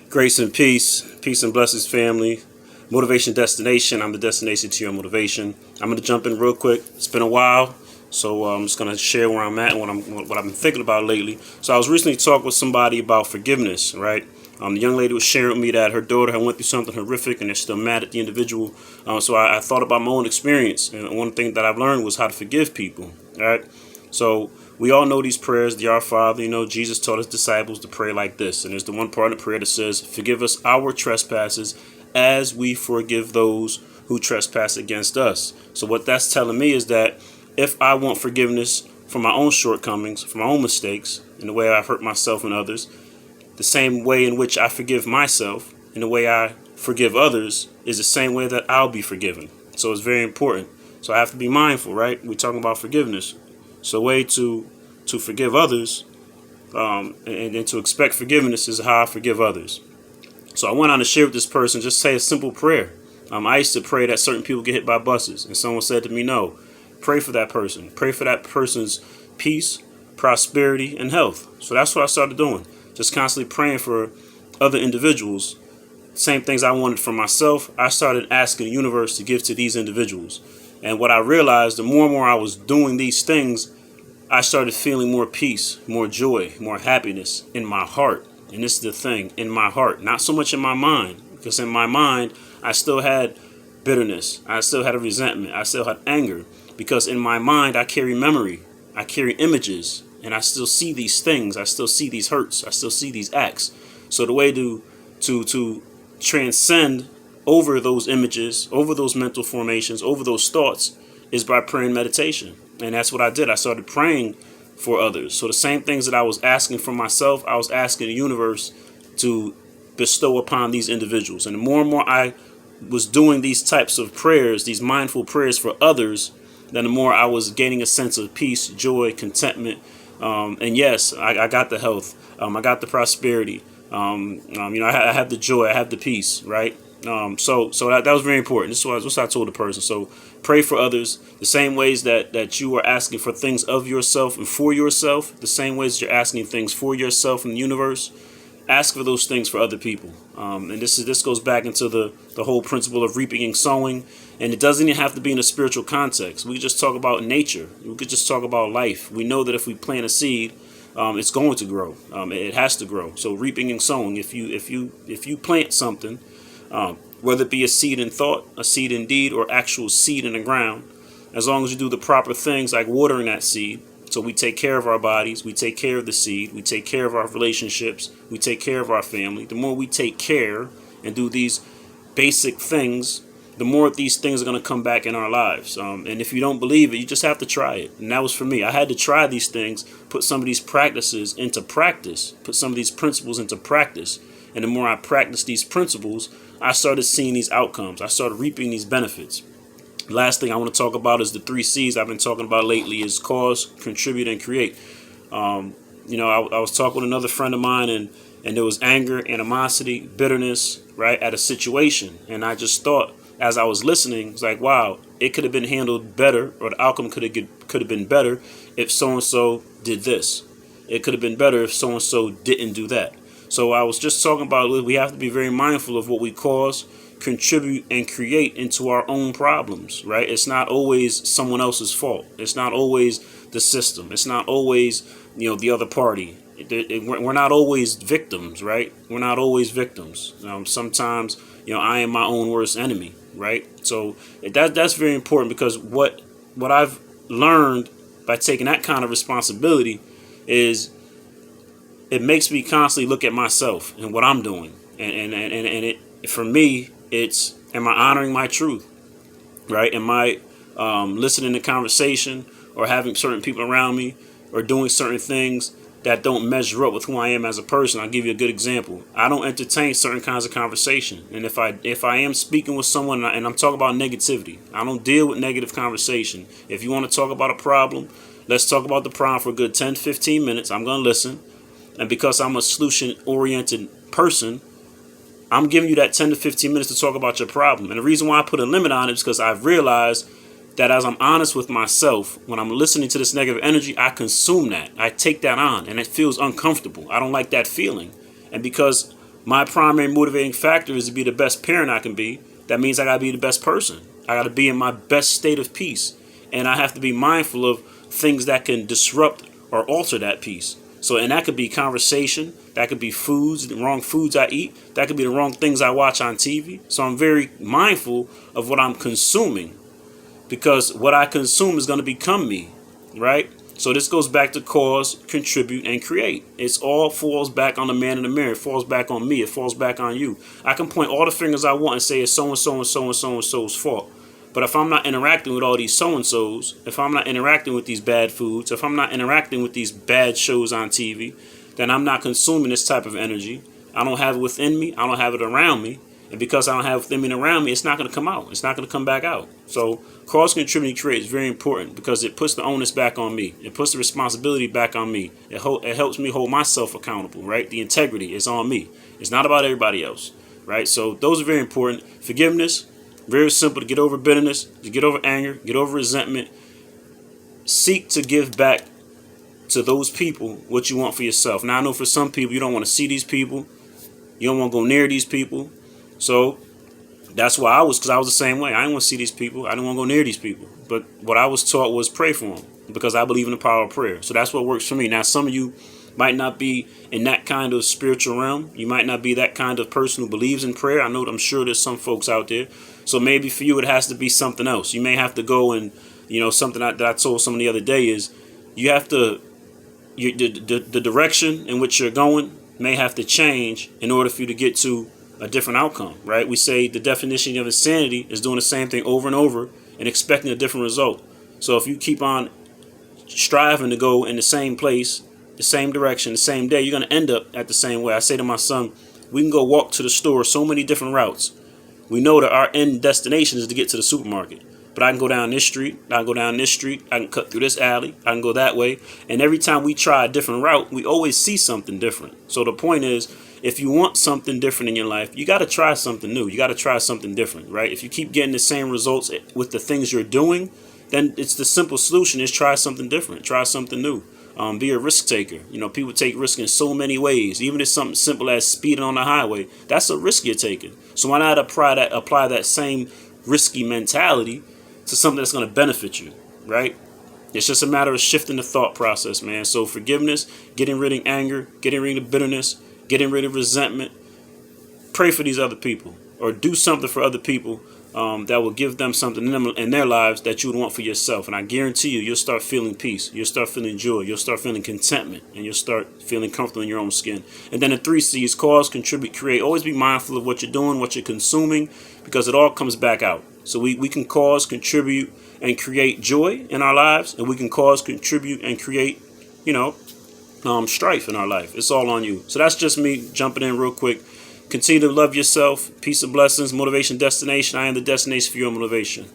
Grace and peace and blessings, family. Motivation destination. I'm the destination to your motivation. I'm gonna jump in real quick. It's been a while, so I'm just gonna share where I'm at and what I've been thinking about lately. So I was recently talking with somebody about forgiveness, right? The young lady was sharing with me that her daughter had went through something horrific and they're still mad at the individual. So I thought about my own experience, and one thing that I've learned was how to forgive people. All right. So we all know these prayers, the Our Father. Jesus taught his disciples to pray like this. And there's the one part of the prayer that says, forgive us our trespasses as we forgive those who trespass against us. So what that's telling me is that if I want forgiveness for my own shortcomings, for my own mistakes, in the way I've hurt myself and others, the same way in which I forgive myself and the way I forgive others is the same way that I'll be forgiven. So it's very important. So I have to be mindful, right? We're talking about forgiveness. So a way to forgive others and to expect forgiveness is how I forgive others. So I went on to share with this person, just say a simple prayer. I used to pray that certain people get hit by buses, and someone said to me, no, pray for that person. Pray for that person's peace, prosperity, and health. So that's what I started doing, just constantly praying for other individuals. Same things I wanted for myself, I started asking the universe to give to these individuals. And what I realized, the more and more I was doing these things, I started feeling more peace, more joy, more happiness in my heart. And this is the thing, in my heart, not so much in my mind, because in my mind, I still had bitterness. I still had a resentment. I still had anger, because in my mind, I carry memory. I carry images, and I still see these things. I still see these hurts. I still see these acts. So the way to transcend over those images, over those mental formations, over those thoughts is by prayer and meditation. And that's what I did. I started praying for others. So the same things that I was asking for myself, I was asking the universe to bestow upon these individuals. And the more and more I was doing these types of prayers, these mindful prayers for others, then the more I was gaining a sense of peace, joy, contentment. And yes, I got the health. I got the prosperity. I have the joy. I have the peace, right? So that was very important. This was what I told the person. So pray for others the same ways that you are asking for things of yourself and for yourself, the same ways that you're asking things for yourself in the universe. Ask for those things for other people. And this goes back into the whole principle of reaping and sowing. And it doesn't even have to be in a spiritual context. We could just talk about nature. We could just talk about life. We know that if we plant a seed, it's going to grow. It has to grow. So reaping and sowing. If you plant something, whether it be a seed in thought, a seed in deed, or actual seed in the ground, as long as you do the proper things like watering that seed. So we take care of our bodies, we take care of the seed, we take care of our relationships, we take care of our family. The more we take care and do these basic things, the more these things are going to come back in our lives. And if you don't believe it, you just have to try it. And that was for me. I had to try these things, put some of these practices into practice, put some of these principles into practice. And the more I practiced these principles, I started seeing these outcomes. I started reaping these benefits. Last thing I want to talk about is the 3 C's I've been talking about lately is cause, contribute, and create. I was talking with another friend of mine, and there was anger, animosity, bitterness, right, at a situation. And I just thought, as I was listening, it's like, wow, it could have been handled better, or the outcome could have been better if so-and-so did this. It could have been better if so-and-so didn't do that. So I was just talking about we have to be very mindful of what we cause, contribute, and create into our own problems, right? It's not always someone else's fault. It's not always the system. It's not always, the other party. We're not always victims, right? We're not always victims. Sometimes, I am my own worst enemy, right? So that's very important, because what I've learned by taking that kind of responsibility is it makes me constantly look at myself and what I'm doing. And it, for me, it's, am I honoring my truth, right? Am I listening to conversation or having certain people around me or doing certain things that don't measure up with who I am as a person? I'll give you a good example. I don't entertain certain kinds of conversation. And if I am speaking with someone and I'm talking about negativity, I don't deal with negative conversation. If you want to talk about a problem, let's talk about the problem for a good 10, 15 minutes. I'm going to listen. And because I'm a solution-oriented person, I'm giving you that 10 to 15 minutes to talk about your problem. And the reason why I put a limit on it is because I've realized that as I'm honest with myself, when I'm listening to this negative energy, I consume that. I take that on, and it feels uncomfortable. I don't like that feeling. And because My primary motivating factor is to be the best parent I can be. That means I got to be the best person. I got to be in my best state of peace. And I have to be mindful of things that can disrupt or alter that peace. So, and that could be conversation. That could be foods, the wrong foods I eat. That could be the wrong things I watch on TV. So I'm very mindful of what I'm consuming, because what I consume is going to become me, right? So this goes back to cause, contribute, and create. It's all falls back on the man in the mirror. It falls back on me. It falls back on you. I can point all the fingers I want and say it's so-and-so and so-and-so and so's fault. But if I'm not interacting with all these so-and-sos, if I'm not interacting with these bad foods, if I'm not interacting with these bad shows on TV, then I'm not consuming this type of energy. I don't have it within me. I don't have it around me. And because I don't have it within me and around me, it's not going to come out. It's not going to come back out. So cause, contribute, and create is very important because it puts the onus back on me. It puts the responsibility back on me. It helps me hold myself accountable, right? The integrity is on me. It's not about everybody else, right? So those are very important. Forgiveness, very simple to get over bitterness, to get over anger, get over resentment. Seek to give back to those people what you want for yourself. Now, I know for some people, you don't want to see these people. You don't want to go near these people. So that's why because I was the same way. I didn't want to see these people. I didn't want to go near these people. But what I was taught was pray for them because I believe in the power of prayer. So that's what works for me. Now, some of you might not be in that kind of spiritual realm. You might not be that kind of person who believes in prayer. I'm sure there's some folks out there. So maybe for you, it has to be something else. You may have to go and, something that I told someone the other day is you have to, the direction in which you're going may have to change in order for you to get to a different outcome, right? We say the definition of insanity is doing the same thing over and over and expecting a different result. So if you keep on striving to go in the same place, the same direction, the same day, you're going to end up at the same way. I say to my son, we can go walk to the store so many different routes. We know that our end destination is to get to the supermarket. But I can go down this street, I can go down this street, I can cut through this alley, I can go that way. And every time we try a different route, we always see something different. So the point is, if you want something different in your life, you got to try something new. You got to try something different, right? If you keep getting the same results with the things you're doing, then it's the simple solution is try something different, try something new. Be a risk taker. People take risk in so many ways. Even if something simple as speeding on the highway, that's a risk you're taking. So why not apply that same risky mentality to something that's going to benefit you, right? It's just a matter of shifting the thought process, man. So forgiveness, getting rid of anger, getting rid of bitterness, getting rid of resentment. Pray for these other people or do something for other people that will give them something in their lives that you would want for yourself. And I guarantee you'll start feeling peace. You'll start feeling joy. You'll start feeling contentment. And you'll start feeling comfortable in your own skin. And then the 3 C's, cause, contribute, create. Always be mindful of what you're doing, what you're consuming, because it all comes back out. So we can cause, contribute, and create joy in our lives. And we can cause, contribute, and create, strife in our life. It's all on you. So that's just me jumping in real quick. Continue to love yourself. Peace and blessings. Motivation Destination. I am the destination for your motivation.